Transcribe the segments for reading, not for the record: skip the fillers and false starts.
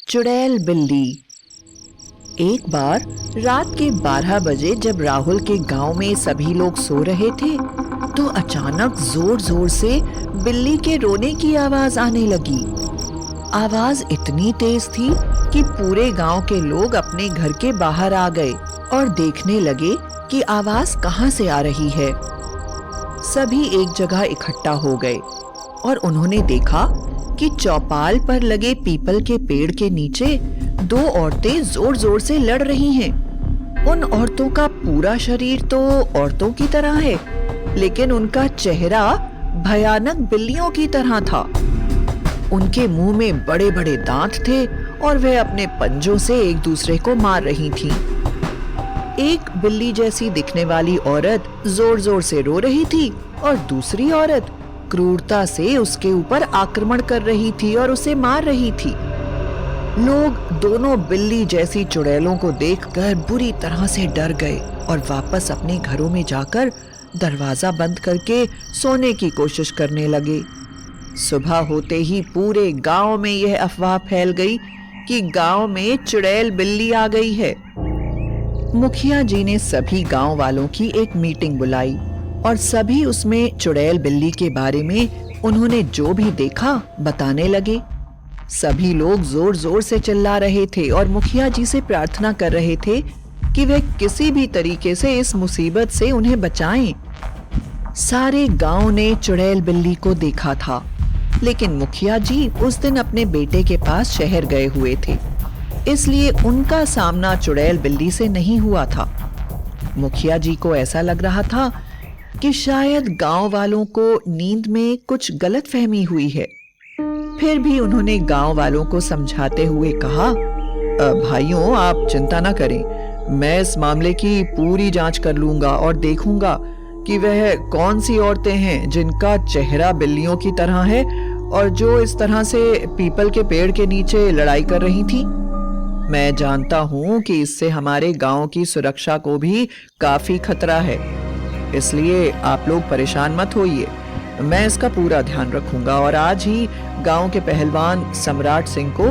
चुड़ैल बिल्ली। एक बार रात के 12 बजे जब राहुल के गांव में सभी लोग सो रहे थे तो अचानक जोर जोर से बिल्ली के रोने की आवाज आने लगी। आवाज इतनी तेज थी कि पूरे गांव के लोग अपने घर के बाहर आ गए और देखने लगे कि आवाज कहां से आ रही है। सभी एक जगह इकट्ठा हो गए और उन्होंने देखा कि चौपाल पर लगे पीपल के पेड़ के नीचे दो औरतें जोर जोर से लड़ रही हैं। उन औरतों का पूरा शरीर तो औरतों की तरह है, लेकिन उनका चेहरा भयानक बिल्लियों की तरह था। उनके मुंह में बड़े बड़े दांत थे और वे अपने पंजों से एक दूसरे को मार रही थीं। एक बिल्ली जैसी दिखने वाली औरत जोर जोर से रो रही थी और दूसरी औरत क्रूरता से उसके ऊपर आक्रमण कर रही थी और उसे मार रही थी। लोग दोनों बिल्ली जैसी चुड़ैलों को देखकर बुरी तरह से डर गए और वापस अपने घरों में जाकर दरवाजा बंद करके सोने की कोशिश करने लगे। सुबह होते ही पूरे गांव में यह अफवाह फैल गई कि गांव में चुड़ैल बिल्ली आ गई है। मुखिया जी ने सभी गांव वालों की एक मीटिंग बुलाई और सभी उसमें चुड़ैल बिल्ली के बारे में उन्होंने जो भी देखा बताने लगे। सभी लोग जोर जोर से चिल्ला रहे थे और मुखिया जी से प्रार्थना कर रहे थे कि वे किसी भी तरीके से इस मुसीबत से उन्हें बचाएं। सारे गांव ने चुड़ैल बिल्ली को देखा था, लेकिन मुखिया जी उस दिन अपने बेटे के पास शहर गए हुए थे, इसलिए उनका सामना चुड़ैल बिल्ली से नहीं हुआ था। मुखिया जी को ऐसा लग रहा था कि शायद गांव वालों को नींद में कुछ गलतफहमी हुई है। फिर भी उन्होंने गांव वालों को समझाते हुए कहा, भाइयों आप चिंता न करें, मैं इस मामले की पूरी जांच कर लूंगा और देखूंगा कि वह कौन सी औरतें हैं जिनका चेहरा बिल्लियों की तरह है और जो इस तरह से पीपल के पेड़ के नीचे लड़ाई कर रही थी। मैं जानता हूं कि इससे हमारे गांव की सुरक्षा को भी काफी खतरा है, इसलिए आप लोग परेशान मत होइए। मैं इसका पूरा ध्यान रखूंगा और आज ही गांव के पहलवान सम्राट सिंह को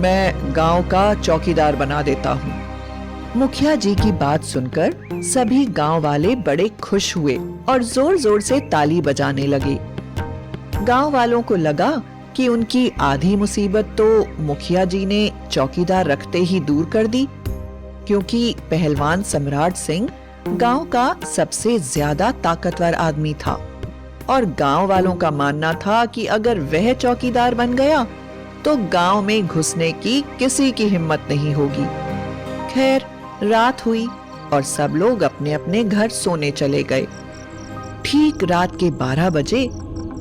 मैं गांव का चौकीदार बना देता हूं। मुखिया जी की बात सुनकर सभी गांव वाले बड़े खुश हुए और जोर जोर से ताली बजाने लगे। गांव वालों को लगा कि उनकी आधी मुसीबत तो मुखिया जी ने चौकीदार रखते ही दूर कर दी, क्योंकि पहलवान सम्राट सिंह गांव का सबसे ज्यादा ताकतवर आदमी था और गांव वालों का मानना था कि अगर वह चौकीदार बन गया तो गांव में घुसने की किसी की हिम्मत नहीं होगी। खैर रात हुई और सब लोग अपने अपने घर सोने चले गए। ठीक रात के 12 बजे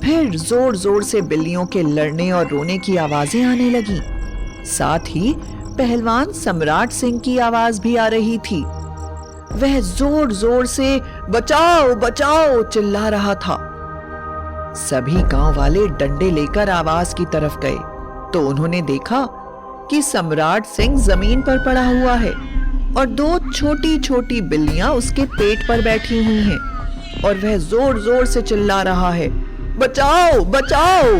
फिर जोर जोर से बिल्लियों के लड़ने और रोने की आवाजें आने लगी। साथ ही पहलवान सम्राट सिंह की आवाज भी आ रही थी। वह जोर जोर से बचाओ बचाओ चिल्ला रहा था। सभी गांव वाले डंडे लेकर आवाज की तरफ गए तो उन्होंने देखा कि सम्राट सिंह जमीन पर पड़ा हुआ है और दो छोटी छोटी बिल्लियां उसके पेट पर बैठी हुई हैं और वह जोर जोर से चिल्ला रहा है, बचाओ बचाओ।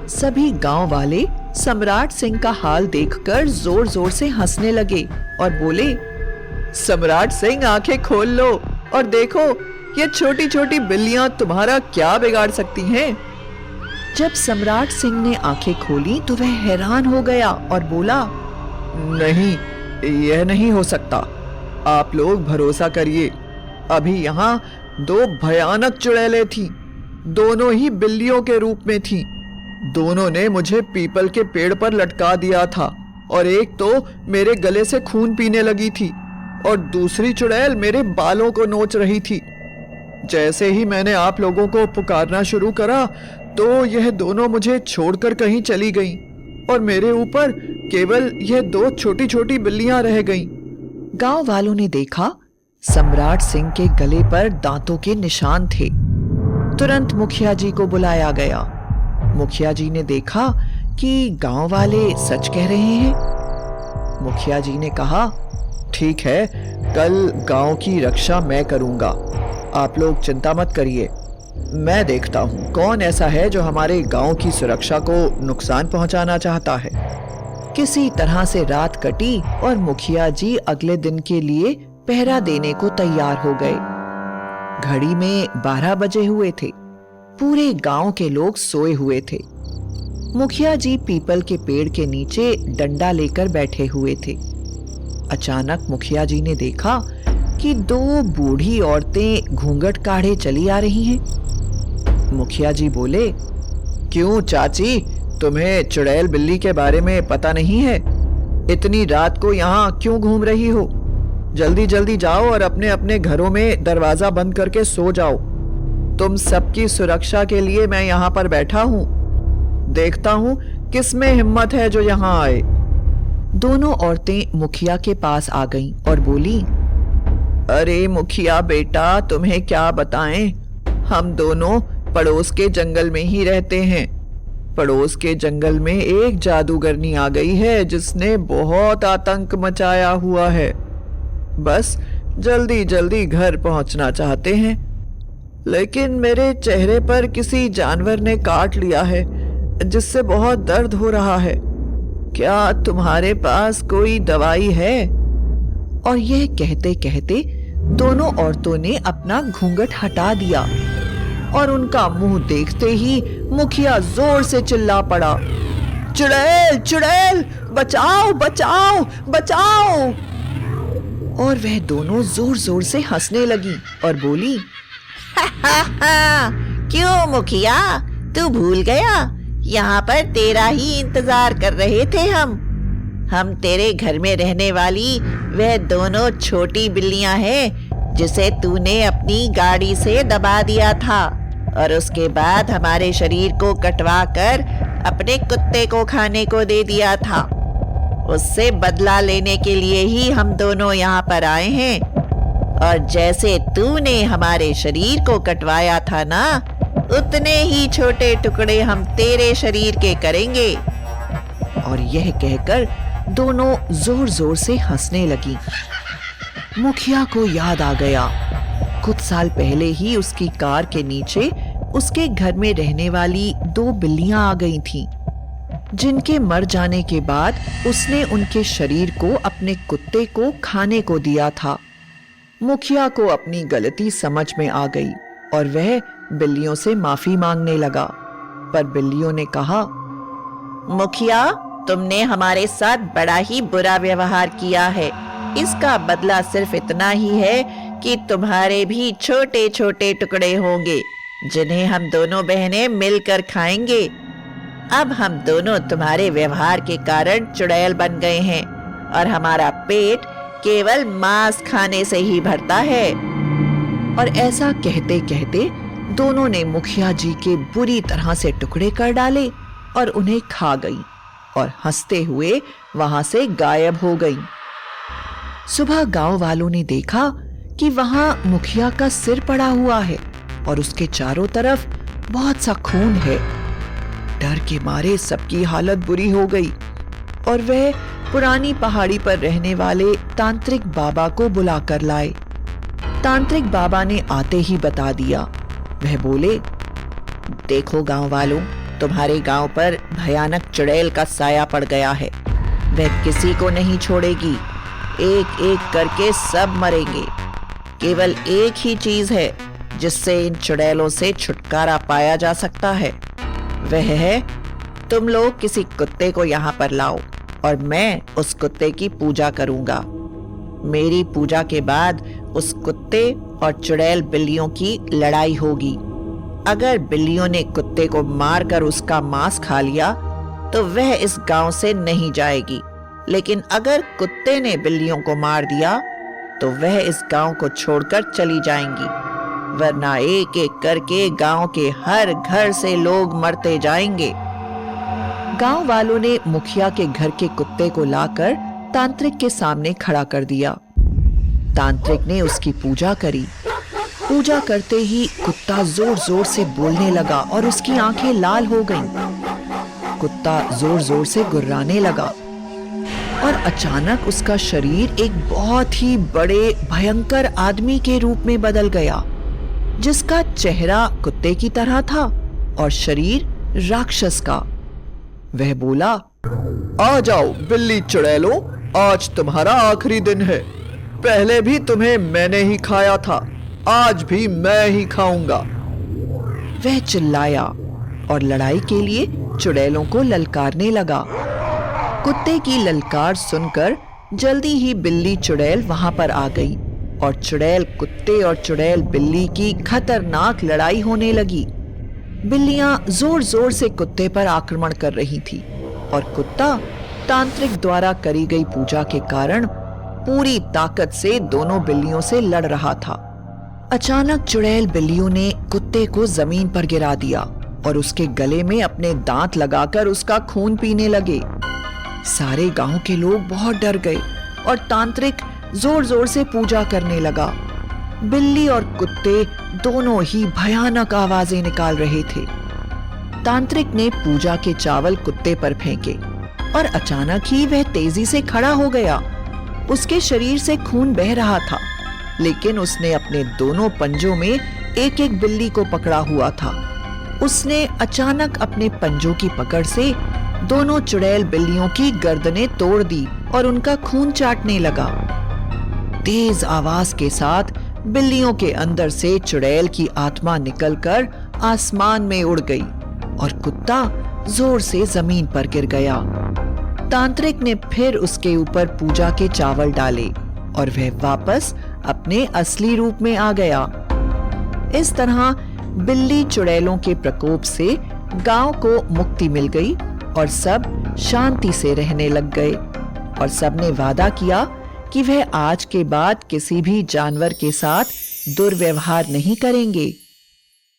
सभी गांव वाले सम्राट सिंह का हाल देखकर जोर जोर से हंसने लगे और बोले, सम्राट सिंह आंखें खोल लो और देखो ये छोटी छोटी बिल्लियां तुम्हारा क्या बिगाड़ सकती हैं। जब सम्राट सिंह ने आंखें खोली तो वह हैरान हो गया और बोला, नहीं यह नहीं हो सकता, आप लोग भरोसा करिए, अभी यहाँ दो भयानक चुड़ैलें थीं, दोनों ही बिल्लियों के रूप में थीं। दोनों ने मुझे पीपल के पेड़ पर लटका दिया था और एक तो मेरे गले से खून पीने लगी थी और दूसरी चुड़ैल मेरे बालों को नोच रही थी। जैसे ही मैंने आप लोगों को पुकारना शुरू करा तो यह दोनों मुझे छोड़कर कहीं चली गईं और मेरे ऊपर केवल यह दो छोटी छोटी बिल्लियां रह गईं। गांव वालों ने देखा सम्राट सिंह के गले पर दांतों के निशान थे। तुरंत मुखिया जी को बुलाया गया। मुखिया जी ने देखा कि गांव वाले सच कह रहे हैं। मुखिया जी ने कहा, ठीक है, कल गांव की रक्षा मैं करूंगा, आप लोग चिंता मत करिए, मैं देखता हूं कौन ऐसा है जो हमारे गांव की सुरक्षा को नुकसान पहुंचाना चाहता है। किसी तरह से रात कटी और मुखिया जी अगले दिन के लिए पहरा देने को तैयार हो गए। घड़ी में 12 बजे हुए थे। पूरे गांव के लोग सोए हुए थे। मुखिया जी पीपल के पेड़ के नीचे डंडा लेकर बैठे हुए थे। अचानक मुखिया जी ने देखा कि 2 बूढ़ी औरतें घूंघट काढ़े चली आ रही हैं। मुखिया जी बोले, क्यों चाची, तुम्हें चुड़ैल बिल्ली के बारे में पता नहीं है? इतनी रात को यहाँ क्यों घूम रही हो? जल्दी जल्दी जाओ और अपने अपने घरों में दरवाजा बंद करके सो जाओ। तुम सबकी सुरक्षा के लिए मैं यहाँ पर बैठा हूँ। देखता हूँ किसमें हिम्मत है जो यहाँ आए। दोनों औरतें मुखिया के पास आ गईं और बोली, अरे मुखिया बेटा, तुम्हें क्या बताएं, हम दोनों पड़ोस के जंगल में ही रहते हैं। पड़ोस के जंगल में एक जादूगरनी आ गई है जिसने बहुत आतंक मचाया हुआ है। बस जल्दी जल्दी घर पहुंचना चाहते हैं, लेकिन मेरे चेहरे पर किसी जानवर ने काट लिया है जिससे बहुत दर्द हो रहा है। क्या तुम्हारे पास कोई दवाई है? और यह कहते कहते दोनों औरतों ने अपना घूंघट हटा दिया और उनका मुंह देखते ही मुखिया जोर से चिल्ला पड़ा, चुड़ैल चुड़ैल, बचाओ बचाओ बचाओ। और वह दोनों जोर जोर से हंसने लगी और बोली, क्यों मुखिया, तू भूल गया? यहाँ पर तेरा ही इंतजार कर रहे थे हम तेरे घर में रहने वाली वह दोनों छोटी बिल्लियां हैं जिसे तूने अपनी गाड़ी से दबा दिया था और उसके बाद हमारे शरीर को कटवा कर अपने कुत्ते को खाने को दे दिया था। उससे बदला लेने के लिए ही हम दोनों यहाँ पर आए हैं। और जैसे तूने हमारे शरीर को कटवाया था ना, उतने ही छोटे टुकड़े हम तेरे शरीर के करेंगे। और यह कहकर दोनों जोर जोर से हंसने लगी। मुखिया को याद आ गया, कुछ साल पहले ही उसकी कार के नीचे उसके घर में रहने वाली 2 बिल्लियां आ गई थीं, जिनके मर जाने के बाद उसने उनके शरीर को अपने कुत्ते को खाने को दिया था। मुखिया को अपनी गलती समझ में आ गई और वह बिल्लियों से माफी मांगने लगा, पर बिल्लियों ने कहा, मुखिया, तुमने हमारे साथ बड़ा ही बुरा व्यवहार किया है। इसका बदला सिर्फ इतना ही है कि तुम्हारे भी छोटे छोटे टुकड़े होंगे जिन्हें हम दोनों बहनें मिलकर खाएंगे। अब हम दोनों तुम्हारे व्यवहार के कारण चुड़ैल बन गए हैं और हमारा पेट केवल मांस खाने से ही भरता है। और ऐसा कहते कहते दोनों ने मुखिया जी के बुरी तरह से टुकड़े कर डाले और उन्हें खा गई और हंसते हुए वहां से गायब हो गई। सुबह गांव वालों ने देखा कि वहां मुखिया का सिर पड़ा हुआ है और उसके चारों तरफ बहुत सा खून है। डर के मारे सबकी हालत बुरी हो गई और वह पुरानी पहाड़ी पर रहने वाले तांत्रिक बाबा को बुलाकर लाए। तांत्रिक बाबा ने आते ही बता दिया। वह बोले, देखो गांव वालों, तुम्हारे गांव पर भयानक चुड़ैल का साया पड़ गया है। वह किसी को नहीं छोड़ेगी, एक एक करके सब मरेंगे। केवल एक ही चीज है जिससे इन चुड़ैलों से छुटकारा पाया जा सकता है। वह है, तुम लोग किसी कुत्ते को यहाँ पर लाओ और मैं उस कुत्ते की पूजा करूंगा। मेरी पूजा के बाद उस कुत्ते और चुड़ैल बिल्लियों की लड़ाई होगी। अगर बिल्लियों ने कुत्ते को मारकर उसका मांस खा लिया तो वह इस गांव से नहीं जाएगी, लेकिन अगर कुत्ते ने बिल्लियों को मार दिया तो वह इस गांव को छोड़कर चली जाएंगी, वरना एक एक करके गांव के हर घर से लोग मरते जाएंगे। गांव वालों ने मुखिया के घर के कुत्ते को लाकर तांत्रिक के सामने खड़ा कर दिया। तांत्रिक ने उसकी पूजा करी। पूजा करते ही कुत्ता जोर जोर से बोलने लगा और उसकी आंखें लाल हो गईं। कुत्ता जोर जोर से गुर्राने लगा और अचानक उसका शरीर एक बहुत ही बड़े भयंकर आदमी के रूप में बदल गया, जिसका चेहरा कुत्ते की तरह था और शरीर राक्षस का। वह बोला, आ जाओ बिल्ली चुड़ैलो, आज तुम्हारा आखिरी दिन है। पहले भी तुम्हें मैंने ही खाया था, आज भी मैं ही खाऊंगा। वह चिल्लाया और लड़ाई के लिए चुड़ैलों को ललकारने लगा। कुत्ते की ललकार सुनकर जल्दी ही बिल्ली चुड़ैल वहां पर आ गई और चुड़ैल कुत्ते और चुड़ैल बिल्ली की खतरनाक लड़ाई होने लगी। बिल्लियां जोर जोर से कुत्ते पर आक्रमण कर रही थी और कुत्ता तांत्रिक द्वारा करी गई पूजा के कारण पूरी ताकत से दोनों बिल्लियों से लड़ रहा था। अचानक चुड़ैल बिल्लियों ने कुत्ते को जमीन पर गिरा दिया और उसके गले में अपने दांत लगाकर उसका खून पीने लगे। सारे गांव के लोग बहुत डर गए और तांत्रिक जोर जोर से पूजा करने लगा। बिल्ली और कुत्ते दोनों ही भयानक आवाजें निकाल रहे थे। तांत्रिक ने पूजा के चावल कुत्ते पर फेंके और अचानक ही वह तेजी से खड़ा हो गया। उसके शरीर से खून बह रहा था, लेकिन उसने अपने दोनों पंजों में एक एक बिल्ली को पकड़ा हुआ था। उसने अचानक अपने पंजों की पकड़ से दोनों चुड़ैल बिल्लियों की गर्दनें तोड़ दी और उनका खून चाटने लगा। तेज आवाज के साथ बिल्लियों के अंदर से चुड़ैल की आत्मा निकलकर आसमान में उड़ गई और कुत्ता जोर से जमीन पर गिर गया। तांत्रिक ने फिर उसके ऊपर पूजा के चावल डाले और वह वापस अपने असली रूप में आ गया। इस तरह बिल्ली चुड़ैलों के प्रकोप से गांव को मुक्ति मिल गई और सब शांति से रहने लग गए और सबने वादा किया कि वह आज के बाद किसी भी जानवर के साथ दुर्व्यवहार नहीं करेंगे।